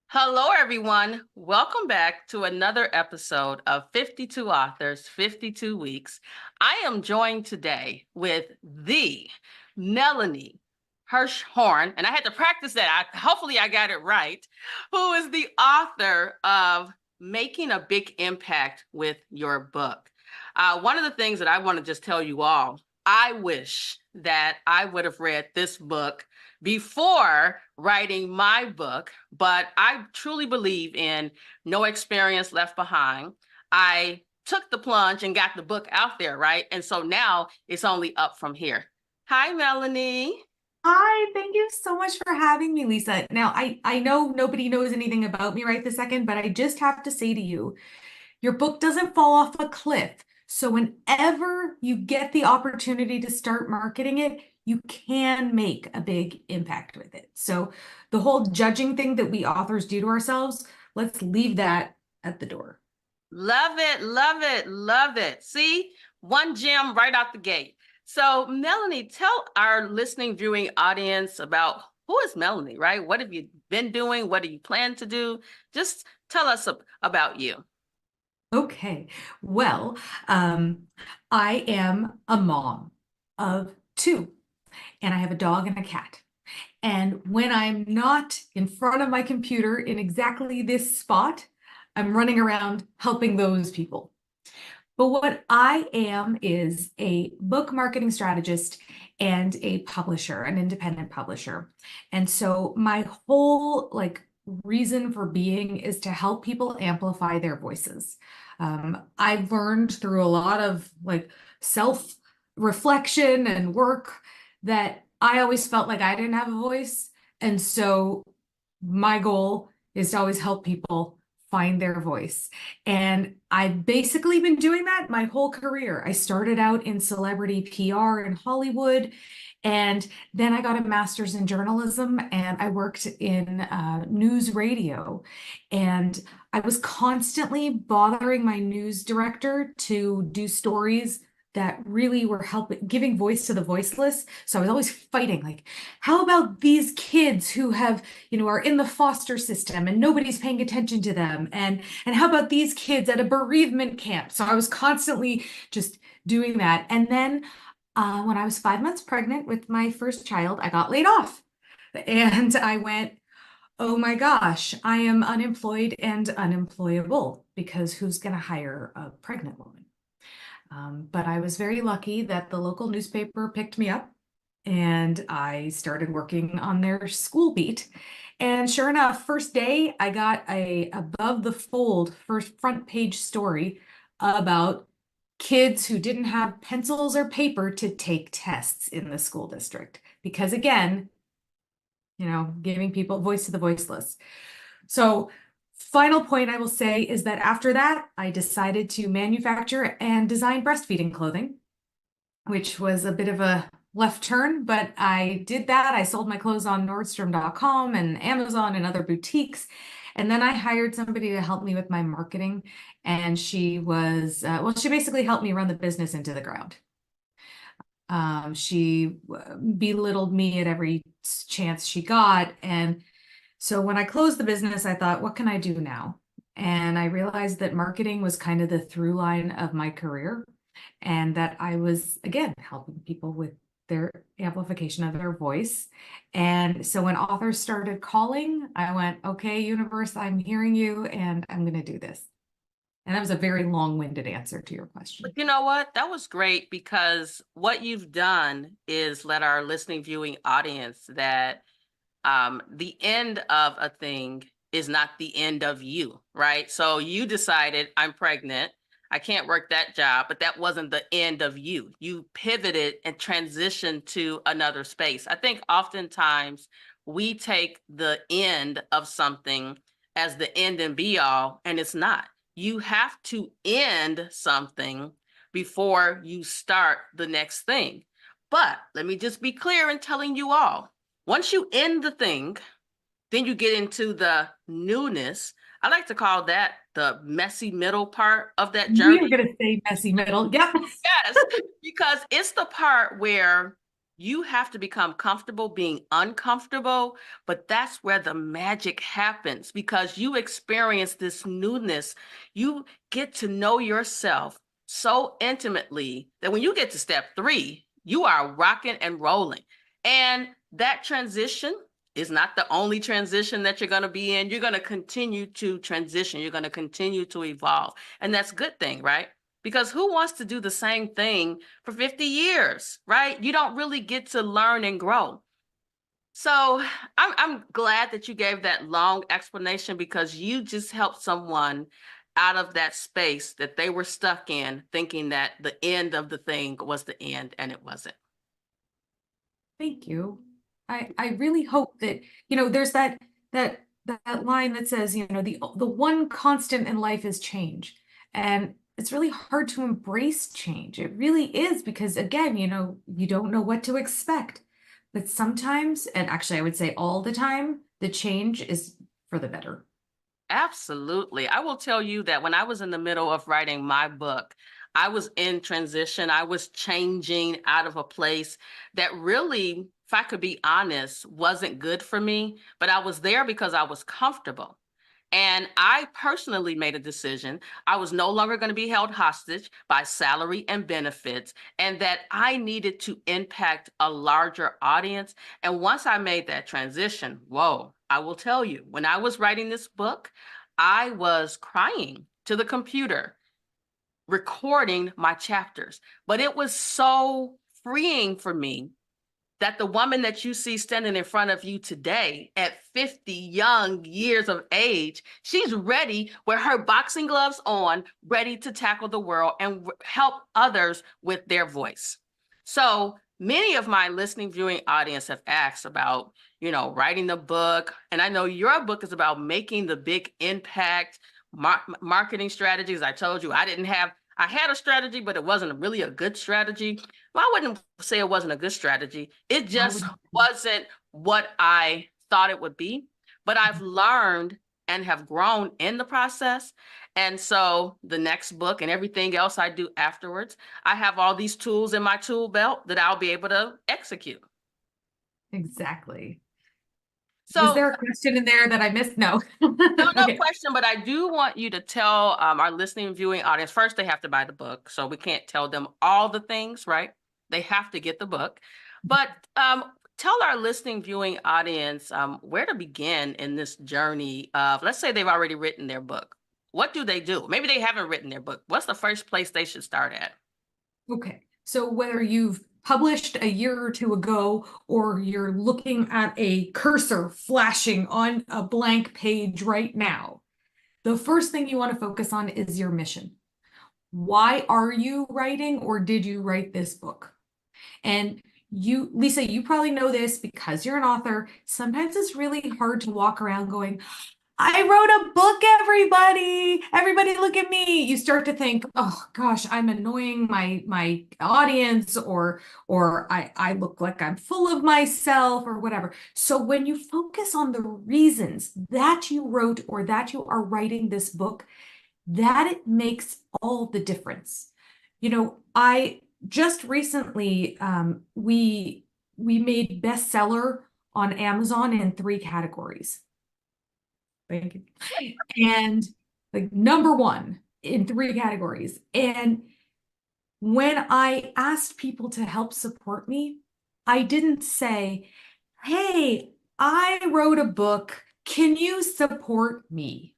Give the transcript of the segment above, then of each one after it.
Hello, everyone. Welcome back to another episode of 52 Authors, 52 Weeks. I am joined today with the Melanie Herschorn, and I had to practice that. Hopefully, I got it right, who is the author of Making a Big Impact with Your Book. One of the things that I want to just tell you all, I wish that I would have read this book before writing my book, but I truly believe in no experience left behind. I took the plunge and got the book out there, right? And so now it's only up from here. Hi, Melanie. Hi, thank you so much for having me, Lisa. Now, I know nobody knows anything about me right this second, but I just have to say to you, your book doesn't fall off a cliff. So whenever you get the opportunity to start marketing it, you can make a big impact with it. So the whole judging thing that we authors do to ourselves, let's leave that at the door. Love it, love it, love it. See, one gem right out the gate. So, Melanie, tell our listening, viewing audience about who is Melanie, right? What have you been doing? What do you plan to do? Just tell us about you. Okay, well, um, I am a mom of two, and I have a dog and a cat. And when I'm not in front of my computer in exactly this spot, I'm running around helping those people. But what I am is a book marketing strategist and a publisher, an independent publisher. And so my whole reason for being is to help people amplify their voices. I've learned through a lot of self reflection and work that I always felt like I didn't have a voice. And so my goal is to always help people find their voice. And I've basically been doing that my whole career. I started out in celebrity PR in Hollywood, and then I got a master's in journalism and I worked in news radio. And I was constantly bothering my news director to do stories that really were helping giving voice to the voiceless. So I was always fighting, like, how about these kids who have, are in the foster system and nobody's paying attention to them? And how about these kids at a bereavement camp? So I was constantly just doing that. And then when I was 5 months pregnant with my first child, I got laid off. And I went, oh my gosh, I am unemployed and unemployable because who's going to hire a pregnant woman? But I was very lucky that the local newspaper picked me up and I started working on their school beat. And sure enough, first day I got a above the fold first front page story about kids who didn't have pencils or paper to take tests in the school district. Because again, giving people voice to the voiceless. So final point I will say is that after that, I decided to manufacture and design breastfeeding clothing, which was a bit of a left turn, but I did that. I sold my clothes on Nordstrom.com and Amazon and other boutiques. And then I hired somebody to help me with my marketing. And she was, she basically helped me run the business into the ground. She belittled me at every chance she got. And so when I closed the business, I thought, what can I do now? And I realized that marketing was kind of the through line of my career, and that I was, again, helping people with their amplification of their voice. And so when authors started calling, I went, okay, universe, I'm hearing you, and I'm going to do this. And that was a very long-winded answer to your But question. you know what? That was great because what you've done is let our listening, viewing audience that the end of a thing is not the end of you, right? So you decided, I'm pregnant. I can't work that job, but that wasn't the end of you. You pivoted and transitioned to another space. I think oftentimes we take the end of something as the end and be all, and it's not. You have to end something before you start the next thing. But let me just be clear in telling you all, once you end the thing, then you get into the newness. I like to call that the messy middle part of that We journey. are going to say messy middle. Yep. Yes, because it's the part where You have to become comfortable being uncomfortable, but that's where the magic happens because you experience this newness. You get to know yourself so intimately that when you get to step 3, you are rocking and rolling. And that transition is not the only transition that you're going to be in. You're going to continue to transition. You're going to continue to evolve. And that's a good thing, right? Because who wants to do the same thing for 50 years, right? You don't really get to learn and grow. So I'm glad that you gave that long explanation because you just helped someone out of that space that they were stuck in, thinking that the end of the thing was the end, and it wasn't. Thank you. I really hope that, there's that line that says, the one constant in life is change. And it's really hard to embrace change. It really is because again, you don't know what to expect. But sometimes, and actually I would say all the time, the change is for the better. Absolutely. I will tell you that when I was in the middle of writing my book, I was in transition. I was changing out of a place that really, if I could be honest, wasn't good for me, but I was there because I was comfortable. And I personally made a decision. I was no longer going to be held hostage by salary and benefits, and that I needed to impact a larger audience. And once I made that transition, whoa, I will tell you, when I was writing this book, I was crying to the computer, recording my chapters. But it was so freeing for me that the woman that you see standing in front of you today at 50 young years of age, she's ready with her boxing gloves on, ready to tackle the world and help others with their voice. So many of my listening, viewing audience have asked about, writing the book. And I know your book is about making the big impact, marketing strategies. I told you I had a strategy, but it wasn't really a good strategy. Well, I wouldn't say it wasn't a good strategy. It just wasn't what I thought it would be. But I've learned and have grown in the process. And so the next book and everything else I do afterwards, I have all these tools in my tool belt that I'll be able to execute. Exactly. Was So there a question in there that I missed? No. no Okay. question, but I do want you to tell our listening and viewing audience, first they have to buy the book. So we can't tell them all the things, right? They have to get the book. But tell our listening viewing audience where to begin in this journey of, let's say they've already written their book. What do they do? Maybe they haven't written their book. What's the first place they should start at? Okay. So whether you've published a year or two ago, or you're looking at a cursor flashing on a blank page right now, the first thing you want to focus on is your mission. Why are you writing, or did you write this book? And you, Lisa, you probably know this because you're an author. Sometimes it's really hard to walk around going, I wrote a book, everybody. Everybody look at me. You start to think, oh gosh, I'm annoying my audience, or I look like I'm full of myself or whatever. So when you focus on the reasons that you wrote or that you are writing this book, that it makes all the difference. I just recently we made bestseller on Amazon in 3 categories. Thank you. And like #1 in 3 categories. And when I asked people to help support me, I didn't say, hey, I wrote a book. Can you support me?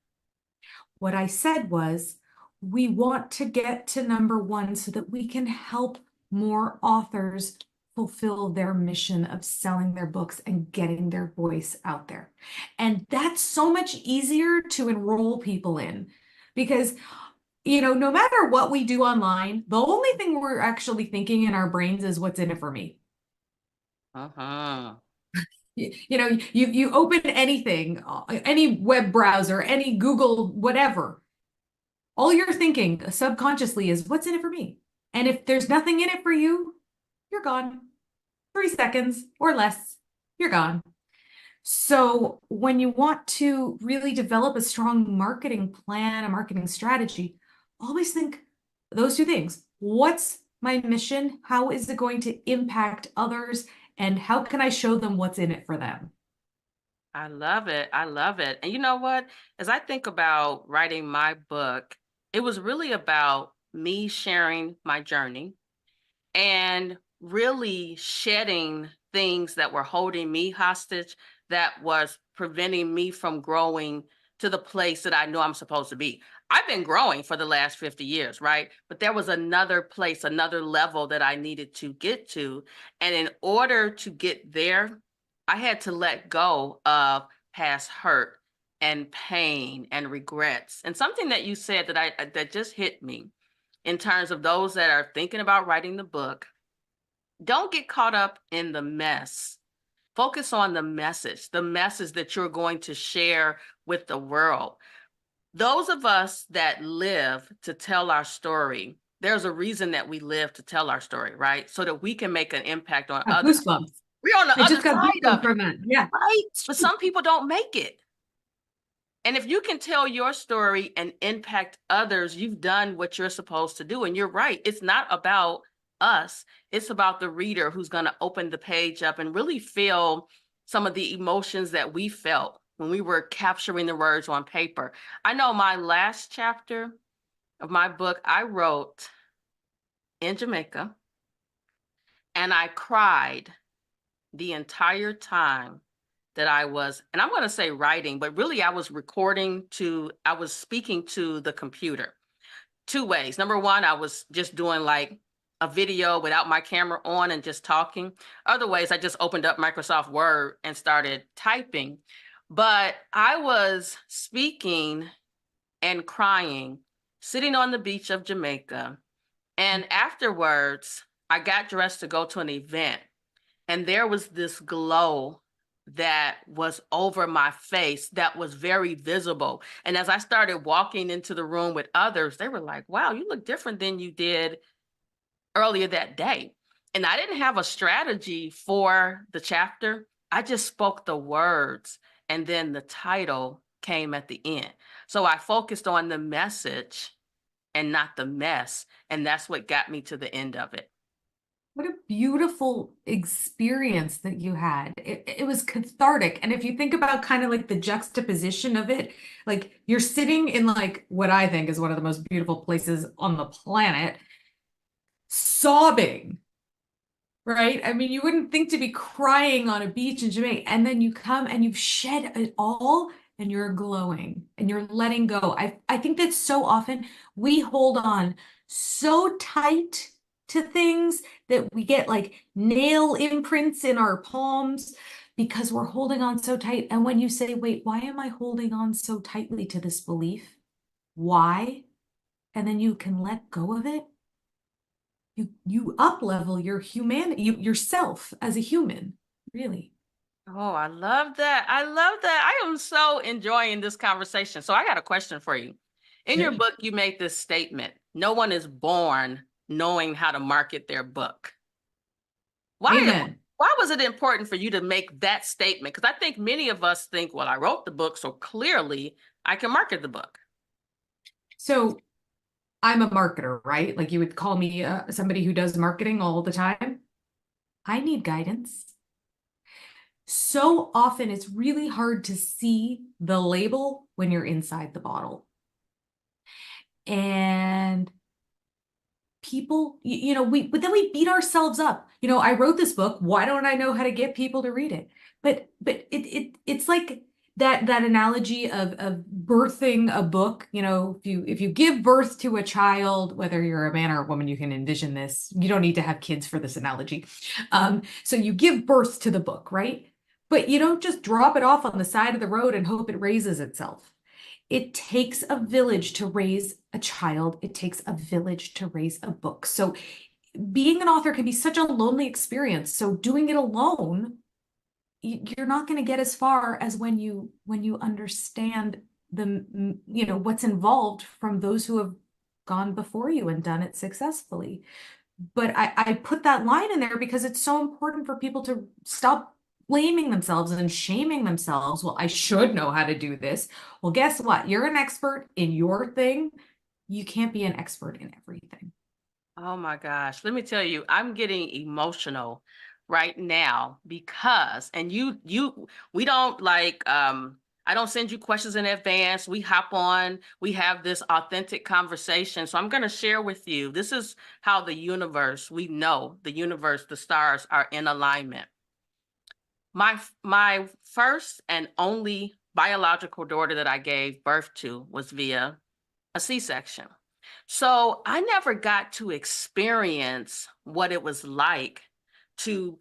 What I said was, we want to get to #1 so that we can help more authors fulfill their mission of selling their books and getting their voice out there. And that's so much easier to enroll people in because, no matter what we do online, the only thing we're actually thinking in our brains is what's in it for me. Uh-huh. You open anything, any web browser, any Google, whatever. All you're thinking subconsciously is what's in it for me. And if there's nothing in it for you, you're gone. 3 seconds or less, you're gone. So when you want to really develop a strong marketing plan, a marketing strategy, always think those 2 things. What's my mission? How is it going to impact others? And how can I show them what's in it for them? I love it. I love it. And you know what? As I think about writing my book, it was really about me sharing my journey and really shedding things that were holding me hostage, that was preventing me from growing to the place that I know I'm supposed to be. I've been growing for the last 50 years, right? But there was another place, another level that I needed to get to. And in order to get there, I had to let go of past hurt and pain and regrets. And something that you said that just hit me in terms of those that are thinking about writing the book, don't get caught up in the mess. Focus on the message that you're going to share with the world. Those of us that live to tell our story, there's a reason that we live to tell our story, right? So that we can make an impact on others. Goosebumps. We're on the I other just got side goosebumps of it, from that. Yeah. right? But some people don't make it. And if you can tell your story and impact others, you've done what you're supposed to do. And you're right. It's not about us. It's about the reader who's going to open the page up and really feel some of the emotions that we felt when we were capturing the words on paper. I know my last chapter of my book, I wrote in Jamaica, and I cried the entire time that I was, and I'm going to say writing, but really I was I was speaking to the computer two ways. Number one, I was just doing like a video without my camera on and just talking. Other ways, I just opened up Microsoft Word and started typing. But I was speaking and crying, sitting on the beach of Jamaica. And afterwards, I got dressed to go to an event, and there was this glow that was over my face that was very visible. And as I started walking into the room with others, they were like, wow, you look different than you did earlier that day. And I didn't have a strategy for the chapter. I just spoke the words, and then the title came at the end. So I focused on the message and not the mess. And that's what got me to the end of it. What a beautiful experience that you had. It was cathartic. And if you think about kind of like the juxtaposition of it, like you're sitting in like what I think is one of the most beautiful places on the planet, sobbing, right? I mean, you wouldn't think to be crying on a beach in Jamaica, and then you come and you've shed it all and you're glowing and you're letting go. I think that so often we hold on so tight to things that we get like nail imprints in our palms because we're holding on so tight. And when you say, wait, why am I holding on so tightly to this belief? Why? And then you can let go of it. You up level your humanity, yourself as a human, really. Oh, I love that. I love that. I am so enjoying this conversation. So I got a question for you. In your Sure. book, you made this statement: no one is born knowing how to market their book. Why, Amen. why was it important for you to make that statement? Because I think many of us think, well, I wrote the book, so clearly I can market the book. So I'm a marketer, right? Like you would call me somebody who does marketing all the time. I need guidance. So often it's really hard to see the label when you're inside the bottle. And people, but then we beat ourselves up. I wrote this book. Why don't I know how to get people to read it? But it's like that analogy of birthing a book. If you give birth to a child, whether you're a man or a woman, you can envision this. You don't need to have kids for this analogy. So you give birth to the book, right? But you don't just drop it off on the side of the road and hope it raises itself. It takes a village to raise a child. It takes a village to raise a book. So being an author can be such a lonely experience. So doing it alone, you're not going to get as far as when you understand what's involved from those who have gone before you and done it successfully. But I put that line in there because it's so important for people to stop blaming themselves and shaming themselves. Well, I should know how to do this. Well, guess what? You're an expert in your thing. You can't be an expert in everything. Oh my gosh. Let me tell you, I'm getting emotional right now because, and we don't like, I don't send you questions in advance. We hop on, we have this authentic conversation. So I'm going to share with you. This is how the universe, we know the universe, the stars are in alignment. My first and only biological daughter that I gave birth to was via a C-section. So I never got to experience what it was like to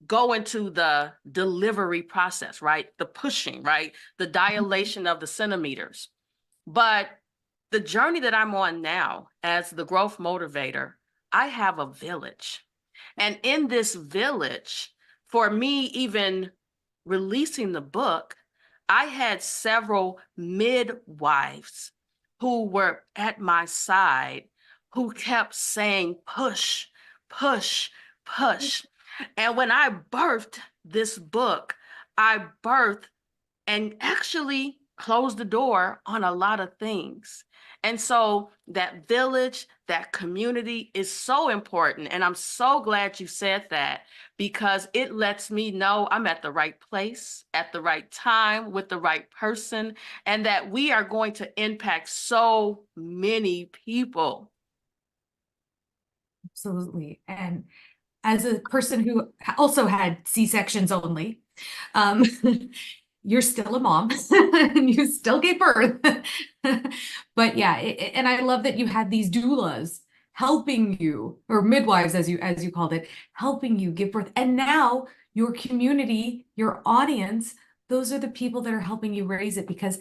go into the delivery process, right? The pushing, right? The dilation of the centimeters. But the journey that I'm on now as the growth motivator, I have a village. And in this village, for me, even releasing the book, I had several midwives who were at my side who kept saying, push, push, push. And when I birthed this book, I birthed and actually closed the door on a lot of things. And so that village, that community is so important. And I'm so glad you said that because it lets me know I'm at the right place at the right time with the right person, and that we are going to impact so many people. Absolutely. And as a person who also had C-sections only, um, you're still a mom and you still gave birth. But yeah, and I love that you had these doulas helping you, or midwives as you called it, helping you give birth. And now your community, your audience, those are the people that are helping you raise it. Because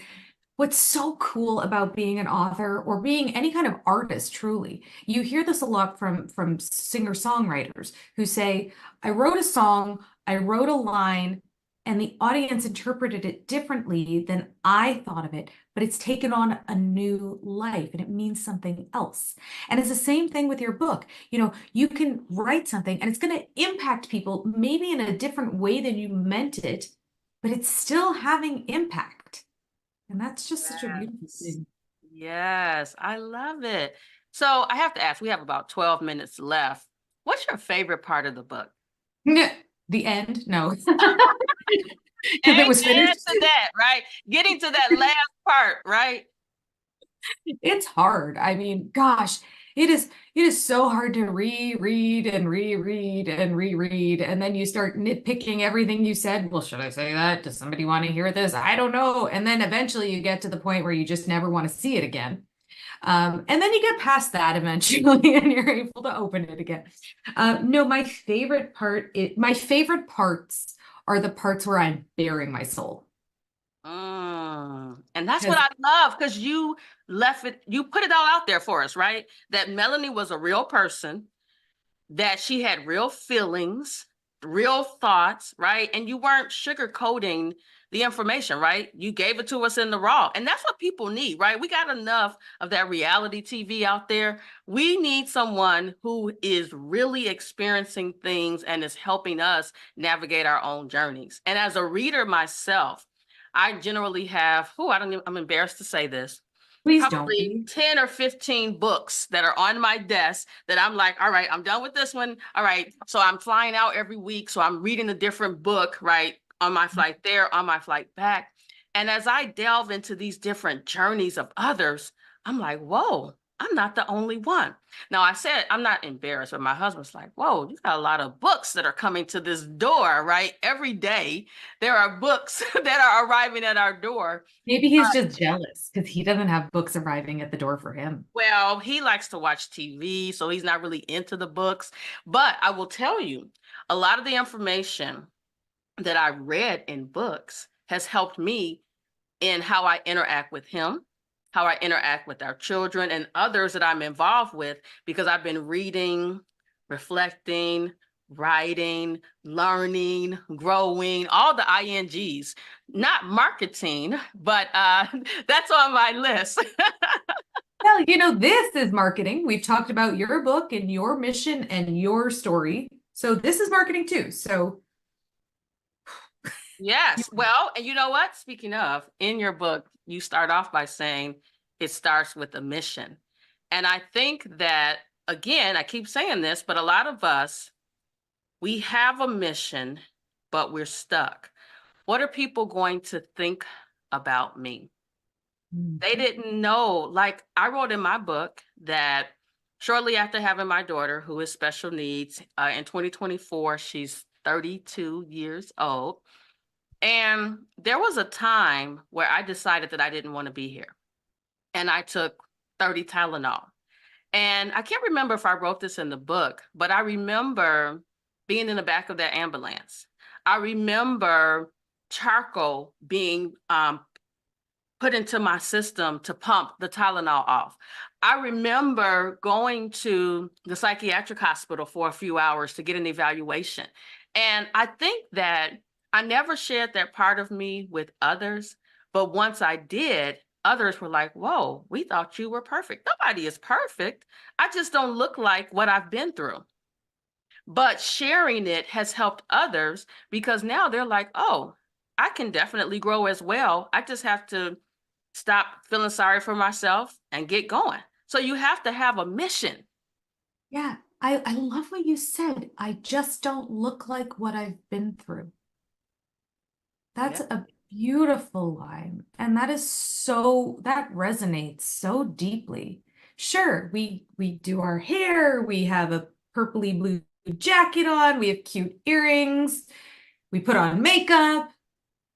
what's so cool about being an author or being any kind of artist, truly, you hear this a lot from singer-songwriters who say, I wrote a song, I wrote a line, and the audience interpreted it differently than I thought of it, but it's taken on a new life and it means something else. And it's the same thing with your book. You know, you can write something and it's going to impact people maybe in a different way than you meant it, but it's still having impact. And that's just such a beautiful Yes. thing. Yes, I love it. So I have to ask, we have about 12 minutes left. What's your favorite part of the book? The end? No. If it was Amen finished, to that, right? Getting to that last part, right? it's hard. I mean, gosh, it is so hard to reread and reread and reread. And then you start nitpicking everything you said. Well, should I say that? Does somebody want to hear this? I don't know. And then eventually you get to the point where you just never want to see it again. And then you get past that eventually and you're able to open it again. No, my favorite parts are the parts where I'm bearing my soul. And that's what Because I love because you left it, you put it all out there for us, right? That Melanie was a real person, that she had real feelings, real thoughts, right? And you weren't sugarcoating the information, right? You gave it to us in the raw. And that's what people need, right? We got enough of that reality TV out there. We need someone who is really experiencing things and is helping us navigate our own journeys. And as a reader myself, I generally have, I'm embarrassed to say this, please don't probably be. 10 or 15 books that are on my desk that I'm like, all right, I'm done with this one. All right. So I'm flying out every week. So I'm reading a different book, right? On my flight there, on my flight back. And as I delve into these different journeys of others, I'm like, whoa, I'm not the only one. Now I said I'm not embarrassed, but my husband's like, whoa, you got a lot of books that are coming to this door, right? Every day there are books that are arriving at our door. Maybe he's just jealous because he doesn't have books arriving at the door for him. Well, he likes to watch TV, so he's not really into the books. But I will tell you, a lot of the information that I read in books has helped me in how I interact with him, how I interact with our children and others that I'm involved with, because I've been reading, reflecting, writing, learning, growing, all the INGs, not marketing, but that's on my list. Well, this is marketing. We've talked about your book and your mission and your story. So this is marketing too. So Yes. Well, and you know what? Speaking of, in your book, you start off by saying it starts with a mission. And I think that again, I keep saying this, but a lot of us, we have a mission, but we're stuck. What are people going to think about me? They Mhm. didn't know. Like I wrote in my book that shortly after having my daughter, who is special needs, in 2024, she's 32 years old. And there was a time where I decided that I didn't want to be here. And I took 30 Tylenol. And I can't remember if I wrote this in the book, but I remember being in the back of that ambulance. I remember charcoal being put into my system to pump the Tylenol off. I remember going to the psychiatric hospital for a few hours to get an evaluation. And I think that I never shared that part of me with others. But once I did, others were like, whoa, we thought you were perfect. Nobody is perfect. I just don't look like what I've been through. But sharing it has helped others because now they're like, oh, I can definitely grow as well. I just have to stop feeling sorry for myself and get going. So you have to have a mission. Yeah, I love what you said. I just don't look like what I've been through. That's Yeah. a beautiful line. And that resonates so deeply. Sure, we do our hair, we have a purpley blue jacket on, we have cute earrings, we put on makeup,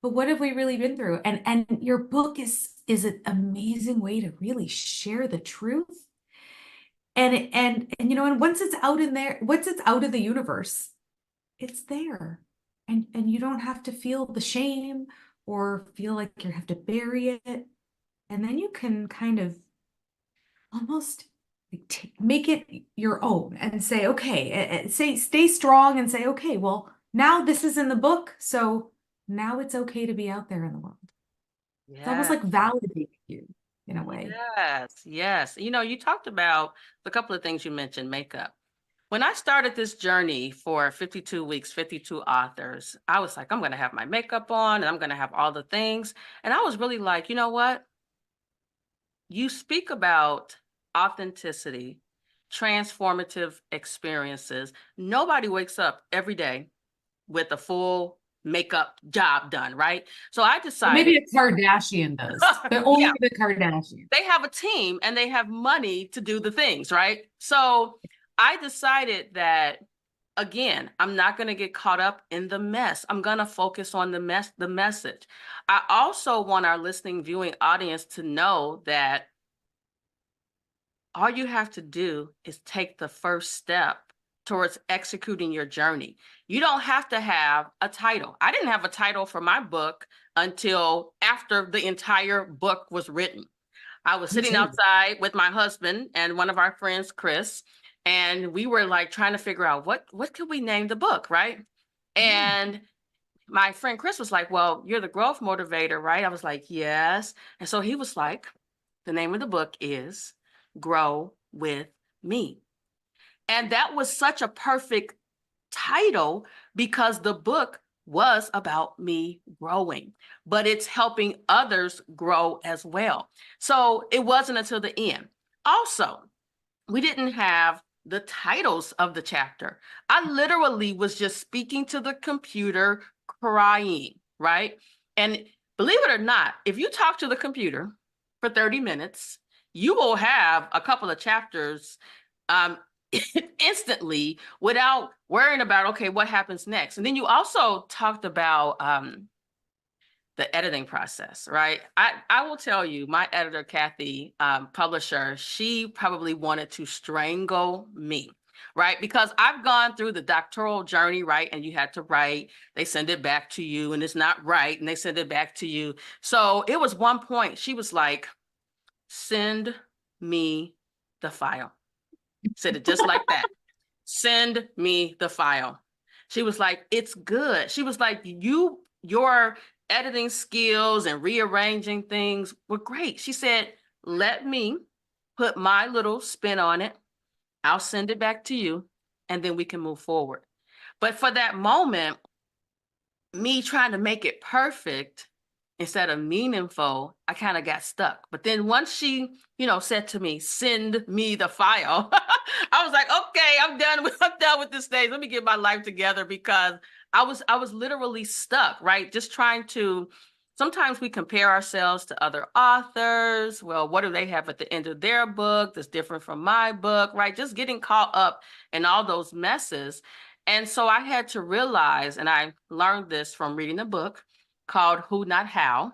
but what have we really been through? And your book is an amazing way to really share the truth. And you know, and once it's out in there, once it's out of the universe, it's there. And you don't have to feel the shame or feel like you have to bury it. And then you can kind of almost like make it your own and say, okay, say, stay strong and say, okay, well, now this is in the book. So now it's okay to be out there in the world. It's almost Yeah. like validating you in a way. Yes. Yes. You know, you talked about the couple of things you mentioned, makeup. When I started this journey for 52 weeks, 52 authors, I was like, I'm going to have my makeup on and I'm going to have all the things. And I was really like, you know what? You speak about authenticity, transformative experiences. Nobody wakes up every day with a full makeup job done, right? So I Well, decided, maybe a Kardashian does, but yeah, only the Kardashian. they have a team and they have money to do the things, right? So I decided that again, I'm not going to get caught up in the mess. I'm going to focus on the message. I also want our listening viewing audience to know that all you have to do is take the first step towards executing your journey. You don't have to have a title. I didn't have a title for my book until after the entire book was written. I was Me sitting too. outside with my husband and one of our friends, Chris, and we were like trying to figure out what could we name the book, right? Mm. And my friend Chris was like, well, you're the growth motivator, right? I was like, yes. And so he was like, the name of the book is Grow with Me. And that was such a perfect title because the book was about me growing, but it's helping others grow as well. So it wasn't until the end. Also, we didn't have the titles of the chapter. I literally was just speaking to the computer, crying, right? And believe it or not, if you talk to the computer for 30 minutes, you will have a couple of chapters um, instantly without worrying about, okay, what happens next? And then you also talked about the editing process, right? I will tell you, my editor, Kathy, publisher, she probably wanted to strangle me, right? Because I've gone through the doctoral journey, right? And you had to write, they send it back to you, and it's not right, and they send it back to you. So it was one point, she was like, send me the file. Said it just like that. Send me the file. She was like, it's good. She was like, your editing skills and rearranging things were great. She said, let me put my little spin on it. I'll send it back to you and then we can move forward. But for that moment, me trying to make it perfect, instead of meaningful, I kind of got stuck. But then once she, said to me, send me the file, I was like, okay, I'm done with this stage. Let me get my life together, because I was literally stuck, right? Just trying to, sometimes we compare ourselves to other authors. Well, what do they have at the end of their book that's different from my book, right? Just getting caught up in all those messes. And so I had to realize, and I learned this from reading a book called Who Not How,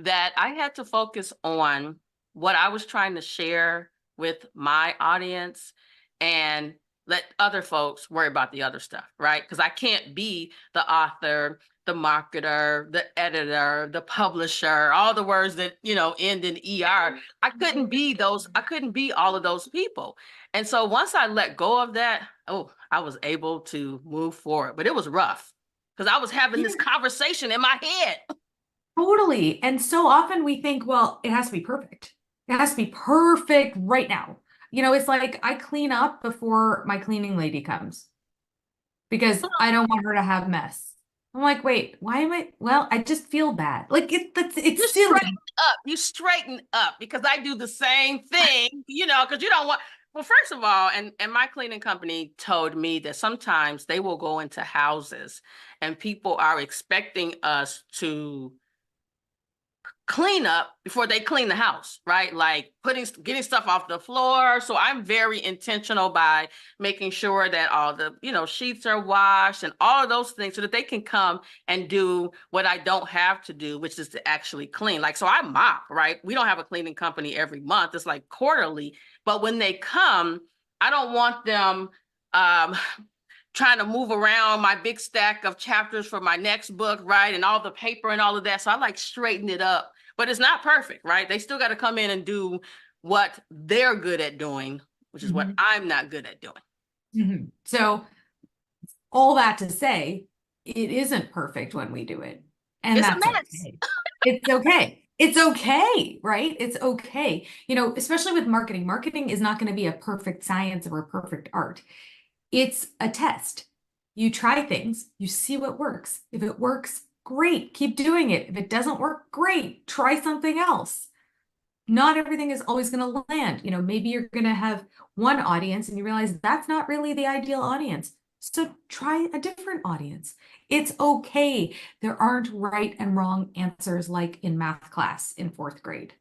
that I had to focus on what I was trying to share with my audience and let other folks worry about the other stuff, right? Because I can't be the author, the marketer, the editor, the publisher, all the words that, end in ER. I couldn't be all of those people. And so once I let go of that, I was able to move forward. But it was rough because I was having this conversation in my head. Totally. And so often we think, well, it has to be perfect. It has to be perfect right now. It's like I clean up before my cleaning lady comes because I don't want her to have mess. I'm like, wait, why am I? Well, I just feel bad. Like it's silly. You straighten up, because I do the same thing, because you don't want, well, first of all, and my cleaning company told me that sometimes they will go into houses and people are expecting us to clean up before they clean the house, right? Like getting stuff off the floor. So I'm very intentional by making sure that all the, sheets are washed and all of those things, so that they can come and do what I don't have to do, which is to actually clean. Like, so I mop, right? We don't have a cleaning company every month. It's like quarterly. But when they come, I don't want them trying to move around my big stack of chapters for my next book, right? And all the paper and all of that. So I like straighten it up, but it's not perfect, right? They still got to come in and do what they're good at doing, which is what I'm not good at doing. So all that to say, it isn't perfect when we do it. And It's a that's mess. okay. It's okay. It's okay, right? It's okay. Especially with marketing. Marketing is not going to be a perfect science or a perfect art. It's a test. You try things, you see what works. If it works, great, keep doing it. If it doesn't work, great, try something else. Not everything is always going to land. Maybe you're going to have one audience and you realize that's not really the ideal audience. So try a different audience. It's okay. There aren't right and wrong answers like in math class in 4th grade.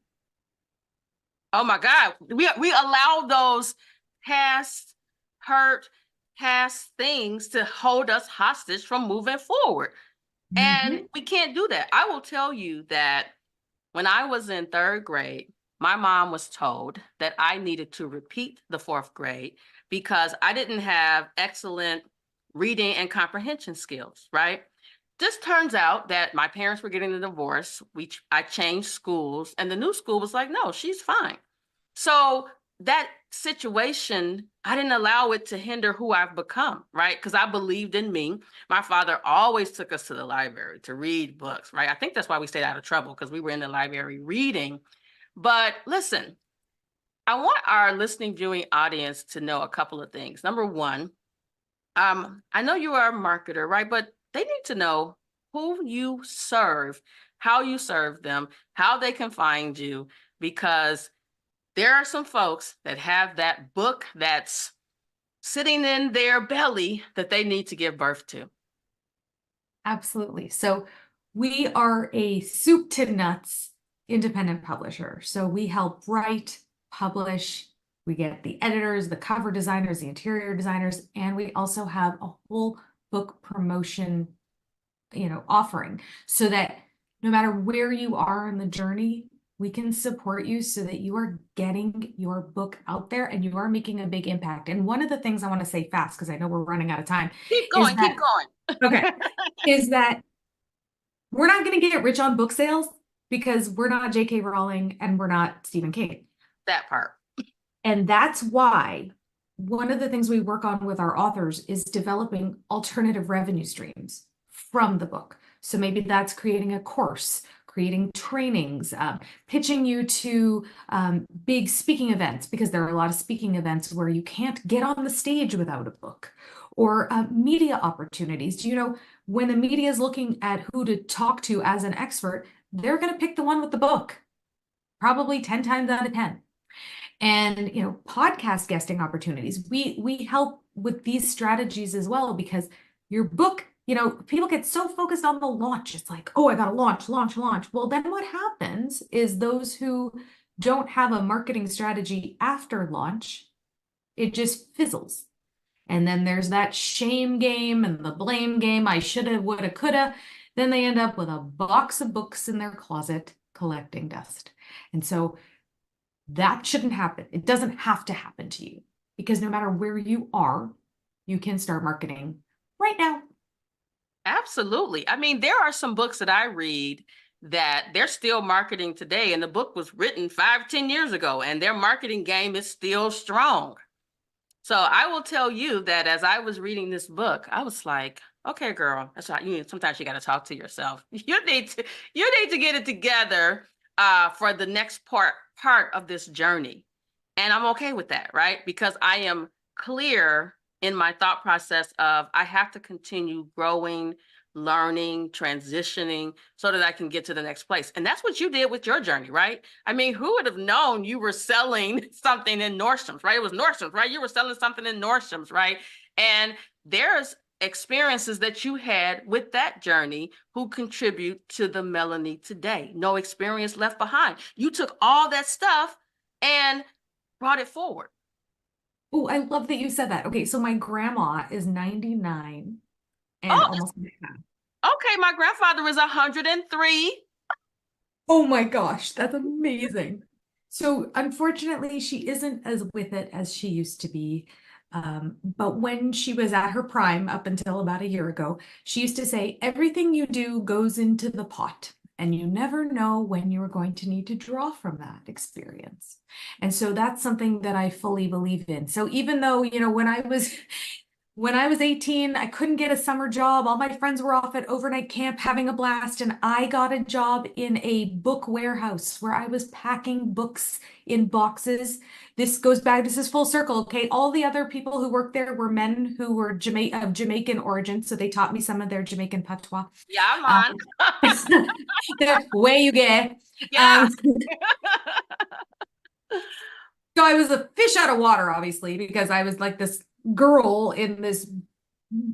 Oh my God. We allow those past hurt, past things to hold us hostage from moving forward. And we can't do that. I will tell you that when I was in 3rd grade, my mom was told that I needed to repeat the 4th grade because I didn't have excellent reading and comprehension skills, right? Just turns out that my parents were getting a divorce. I changed schools, and the new school was like, no, she's fine. So that situation, I didn't allow it to hinder who I've become, right? Because I believed in me. My father always took us to the library to read books, right? I think that's why we stayed out of trouble, because we were in the library reading. But listen, I want our listening, viewing audience to know a couple of things. Number one, I know you are a marketer, right? But they need to know who you serve, how you serve them, how they can find you, because there are some folks that have that book that's sitting in their belly that they need to give birth to. Absolutely. So we are a soup to nuts independent publisher. So we help write, publish, we get the editors, the cover designers, the interior designers, and we also have a whole book promotion, offering, so that no matter where you are in the journey, we can support you so that you are getting your book out there and you are making a big impact. And one of the things I want to say fast, because I know we're running out of time. Keep going. Okay. Is that we're not going to get rich on book sales because we're not J.K. Rowling and we're not Stephen King. That part. And that's why one of the things we work on with our authors is developing alternative revenue streams from the book. So maybe that's creating a course, creating trainings, pitching you to big speaking events, because there are a lot of speaking events where you can't get on the stage without a book, or media opportunities. When the media is looking at who to talk to as an expert, they're going to pick the one with the book, probably 10 times out of 10. And, podcast guesting opportunities. We help with these strategies as well, because your book, people get so focused on the launch. It's like, oh, I got to launch, launch, launch. Well, then what happens is those who don't have a marketing strategy after launch, it just fizzles. And then there's that shame game and the blame game. I shoulda, woulda, coulda. Then they end up with a box of books in their closet collecting dust. And so that shouldn't happen. It doesn't have to happen to you, because no matter where you are, you can start marketing right now. Absolutely. I mean, there are some books that I read that they're still marketing today, and the book was written 5, 10 years ago, and their marketing game is still strong. So I will tell you that as I was reading this book, I was like, okay, girl, that's how sometimes you got to talk to yourself. You need to get it together for the next part of this journey. And I'm okay with that, right? Because I am clear in my thought process of I have to continue growing, learning, transitioning so that I can get to the next place. And that's what you did with your journey, right? I mean, who would have known you were selling something in Nordstrom's, right? It was Nordstrom's, right? You were selling something in Nordstrom's, right? And there's experiences that you had with that journey who contribute to the Melanie today. No experience left behind. You took all that stuff and brought it forward. Oh, I love that you said that. Okay, so my grandma is 99 and Oh, almost. okay. My grandfather is 103. Oh my gosh, that's amazing. So unfortunately, she isn't as with it as she used to be. But when she was at her prime, up until about a year ago, she used to say, everything you do goes into the pot, and you never know when you are going to need to draw from that experience. And so that's something that I fully believe in. So even though, when I was 18, I couldn't get a summer job. All my friends were off at overnight camp having a blast, and I got a job in a book warehouse where I was packing books in boxes. This is full circle, okay? All the other people who worked there were men who were of Jamaican origin, so they taught me some of their Jamaican patois. Yeah, Um, man. the way you get. Yeah. So I was a fish out of water, obviously, because I was like this girl in this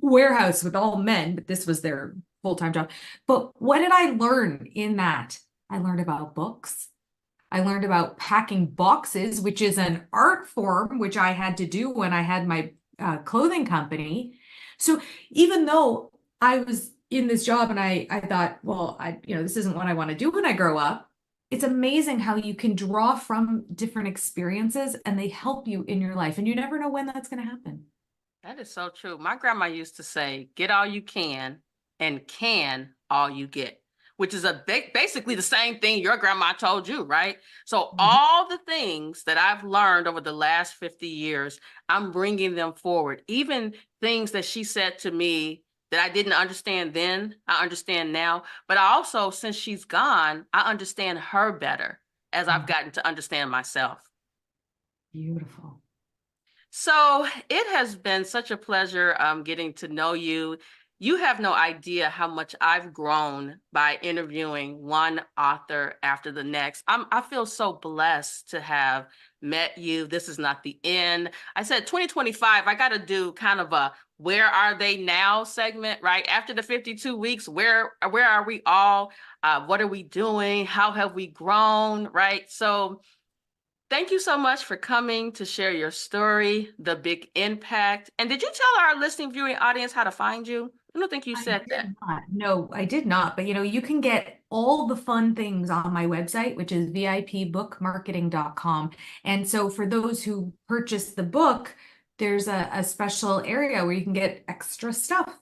warehouse with all men, but this was their full-time job. But what did I learn in that? I learned about books. I learned about packing boxes, which is an art form, which I had to do when I had my clothing company. So even though I was in this job and I thought, well, this isn't what I want to do when I grow up. It's amazing how you can draw from different experiences and they help you in your life, and you never know when that's going to happen. That is so true. My grandma used to say, get all you can and can all you get, which is basically the same thing your grandma told you, right? So all the things that I've learned over the last 50 years, I'm bringing them forward. Even things that she said to me that I didn't understand then, I understand now. But I also, since she's gone, I understand her better as I've gotten to understand myself. Beautiful. So it has been such a pleasure getting to know you. You have no idea how much I've grown by interviewing one author after the next. I feel so blessed to have met you. This is not the end. I said 2025, I got to do kind of a where are they now segment, right? After the 52 weeks, where are we all? What are we doing? How have we grown, right? So thank you so much for coming to share your story, the big impact. And did you tell our listening viewing audience how to find you? I don't think you said that. No, I did not. But you can get all the fun things on my website, which is vipbookmarketing.com. And so for those who purchase the book, there's a special area where you can get extra stuff.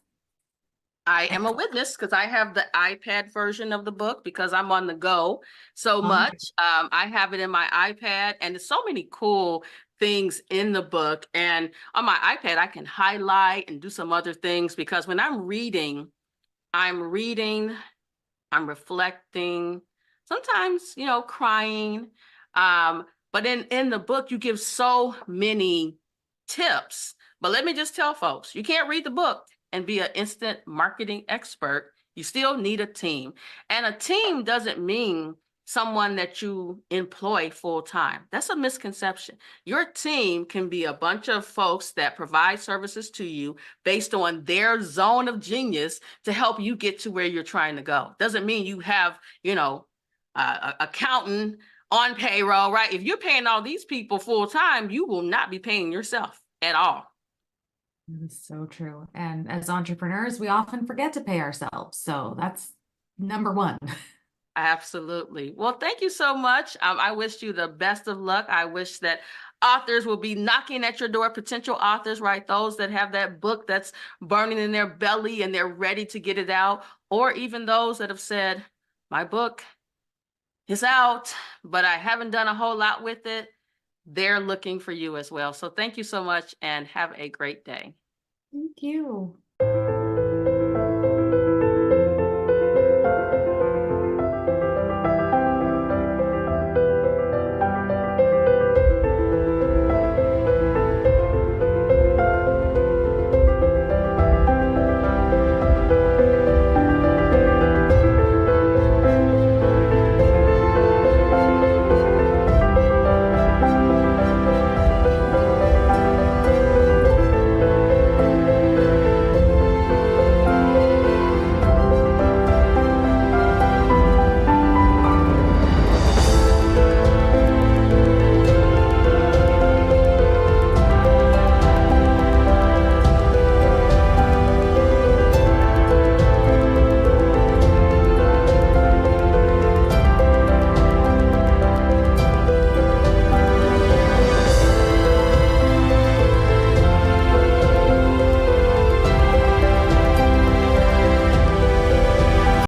I am a witness because I have the iPad version of the book because I'm on the go so much. I have it in my iPad, and there's so many cool things in the book. And on my iPad, I can highlight and do some other things because when I'm reading, I'm reflecting, sometimes, crying. But in the book, you give so many tips. But let me just tell folks, you can't read the book and be an instant marketing expert. You still need a team. And a team doesn't mean someone that you employ full time. That's a misconception. Your team can be a bunch of folks that provide services to you based on their zone of genius to help you get to where you're trying to go. Doesn't mean you have, accountant on payroll, right? If you're paying all these people full time, you will not be paying yourself at all. That is so true. And as entrepreneurs, we often forget to pay ourselves. So that's number one. Absolutely. Well, thank you so much. I wish you the best of luck. I wish that authors will be knocking at your door, potential authors, right? Those that have that book that's burning in their belly and they're ready to get it out, or even those that have said, my book is out, but I haven't done a whole lot with it. They're looking for you as well. So thank you so much and have a great day. Thank you.